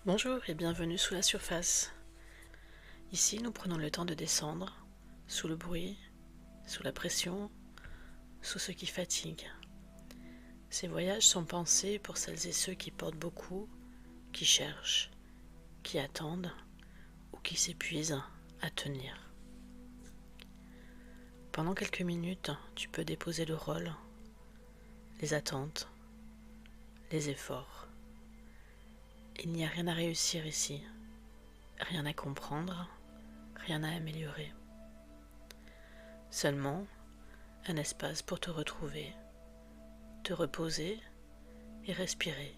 Bonjour et bienvenue sous la surface. Ici, nous prenons le temps de descendre, sous le bruit, sous la pression, sous ce qui fatigue. Ces voyages sont pensés pour celles et ceux qui portent beaucoup, qui cherchent, qui attendent ou qui s'épuisent à tenir. Pendant quelques minutes, tu peux déposer le rôle, les attentes, les efforts. Il n'y a rien à réussir ici, rien à comprendre, rien à améliorer. Seulement, un espace pour te retrouver, te reposer et respirer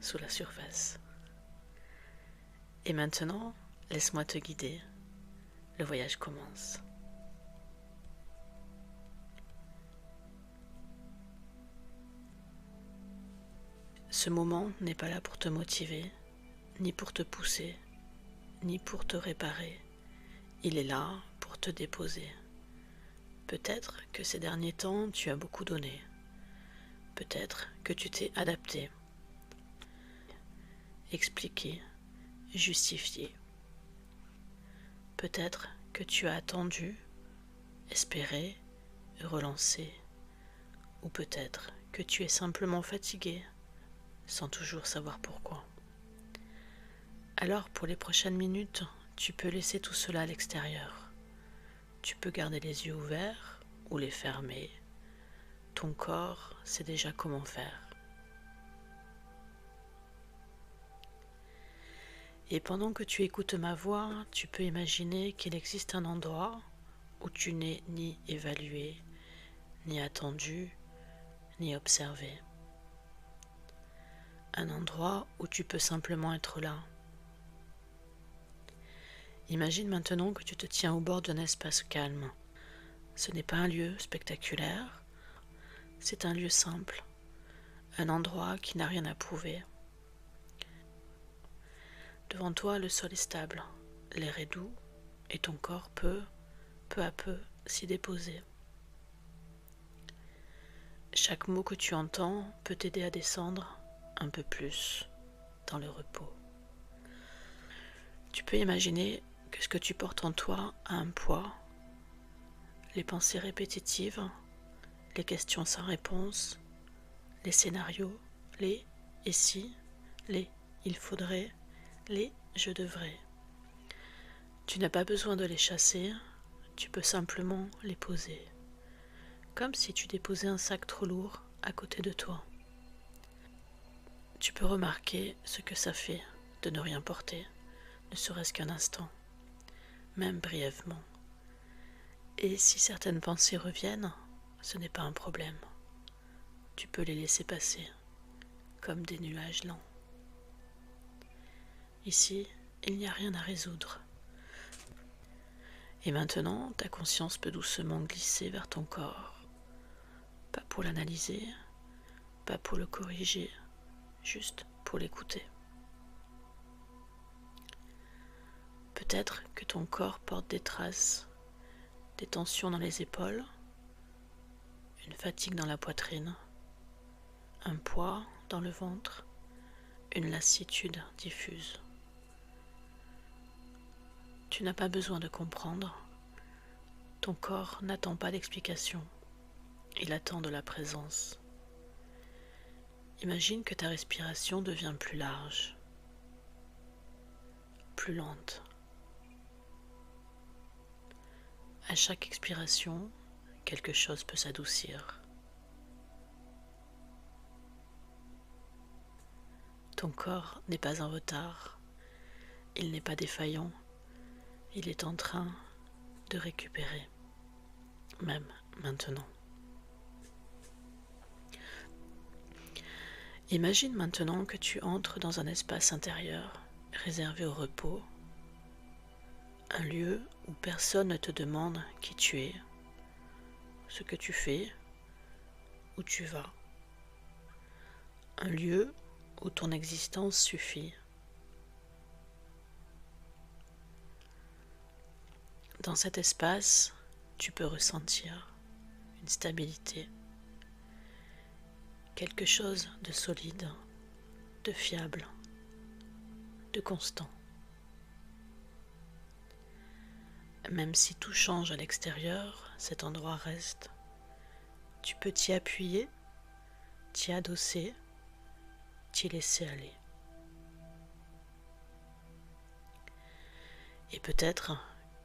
sous la surface. Et maintenant, laisse-moi te guider. Le voyage commence. Ce moment n'est pas là pour te motiver, ni pour te pousser, ni pour te réparer. Il est là pour te déposer. Peut-être que ces derniers temps, tu as beaucoup donné. Peut-être que tu t'es adapté, expliqué, justifié. Peut-être que tu as attendu, espéré, relancé. Ou peut-être que tu es simplement fatigué, sans toujours savoir pourquoi. Alors pour les prochaines minutes, tu peux laisser tout cela à l'extérieur. Tu peux garder les yeux ouverts ou les fermer. Ton corps sait déjà comment faire. Et pendant que tu écoutes ma voix, tu peux imaginer qu'il existe un endroit où tu n'es ni évalué, ni attendu, ni observé. Un endroit où tu peux simplement être là. Imagine maintenant que tu te tiens au bord d'un espace calme. Ce n'est pas un lieu spectaculaire, c'est un lieu simple, un endroit qui n'a rien à prouver. Devant toi, le sol est stable, l'air est doux et ton corps peut, peu à peu, s'y déposer. Chaque mot que tu entends peut t'aider à descendre un peu plus dans le repos. Tu peux imaginer que ce que tu portes en toi a un poids, les pensées répétitives, les questions sans réponse, les scénarios, les « et si », les « il faudrait », les « je devrais ». Tu n'as pas besoin de les chasser, tu peux simplement les poser, comme si tu déposais un sac trop lourd à côté de toi. Tu peux remarquer ce que ça fait de ne rien porter, ne serait-ce qu'un instant, même brièvement. Et si certaines pensées reviennent, ce n'est pas un problème. Tu peux les laisser passer, comme des nuages lents. Ici, il n'y a rien à résoudre. Et maintenant, ta conscience peut doucement glisser vers ton corps. Pas pour l'analyser, pas pour le corriger, juste pour l'écouter. Peut-être que ton corps porte des traces, des tensions dans les épaules, une fatigue dans la poitrine, un poids dans le ventre, une lassitude diffuse. Tu n'as pas besoin de comprendre. Ton corps n'attend pas d'explication. Il attend de la présence. Imagine que ta respiration devient plus large, plus lente. À chaque expiration, quelque chose peut s'adoucir. Ton corps n'est pas en retard. Il n'est pas défaillant. Il est en train de récupérer, même maintenant. Imagine maintenant que tu entres dans un espace intérieur réservé au repos, un lieu où personne ne te demande qui tu es, ce que tu fais, où tu vas. Un lieu où ton existence suffit. Dans cet espace, tu peux ressentir une stabilité, quelque chose de solide, de fiable. de constant. Même si tout change à l'extérieur, cet endroit reste. Tu peux t'y appuyer, t'y adosser, t'y laisser aller. Et peut-être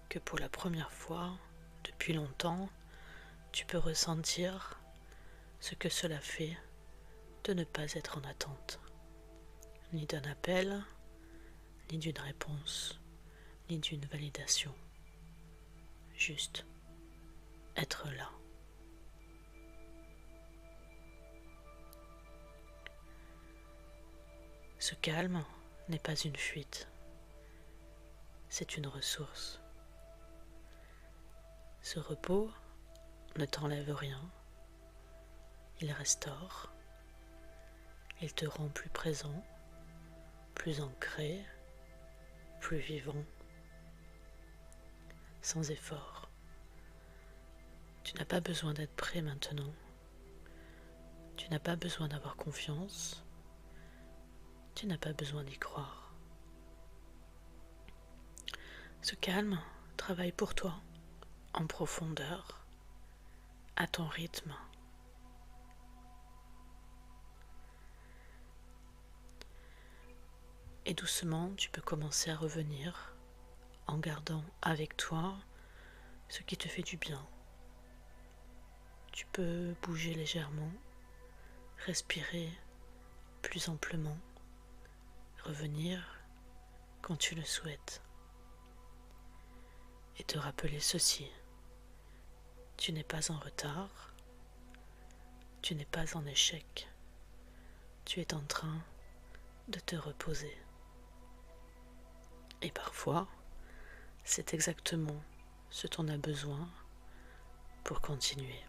que pour la première fois, depuis longtemps, tu peux ressentir ce que cela fait de ne pas être en attente, ni d'un appel, ni d'une réponse, ni d'une validation. Juste être là. Ce calme n'est pas une fuite, c'est une ressource. Ce repos ne t'enlève rien, il restaure, il te rend plus présent, plus ancré, plus vivant, sans effort. Tu n'as pas besoin d'être prêt maintenant, tu n'as pas besoin d'avoir confiance, tu n'as pas besoin d'y croire. Ce calme travaille pour toi, en profondeur, à ton rythme. Et doucement, tu peux commencer à revenir en gardant avec toi ce qui te fait du bien. Tu peux bouger légèrement, respirer plus amplement, revenir quand tu le souhaites. Et te rappeler ceci, tu n'es pas en retard, tu n'es pas en échec, tu es en train de te reposer. Et parfois, c'est exactement ce dont on a besoin pour continuer.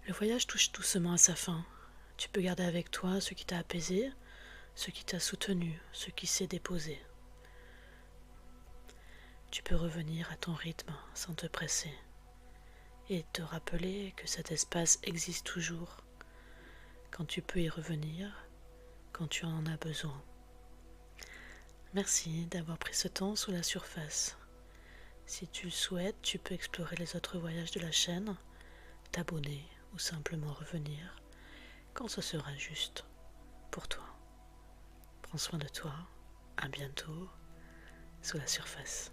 Le voyage touche doucement à sa fin. Tu peux garder avec toi ce qui t'a apaisé, ce qui t'a soutenu, ce qui s'est déposé. Tu peux revenir à ton rythme sans te presser et te rappeler que cet espace existe toujours, quand tu peux y revenir, quand tu en as besoin. Merci d'avoir pris ce temps sous la surface. Si tu le souhaites, tu peux explorer les autres voyages de la chaîne, t'abonner ou simplement revenir quand ce sera juste pour toi. Prends soin de toi, à bientôt sous la surface.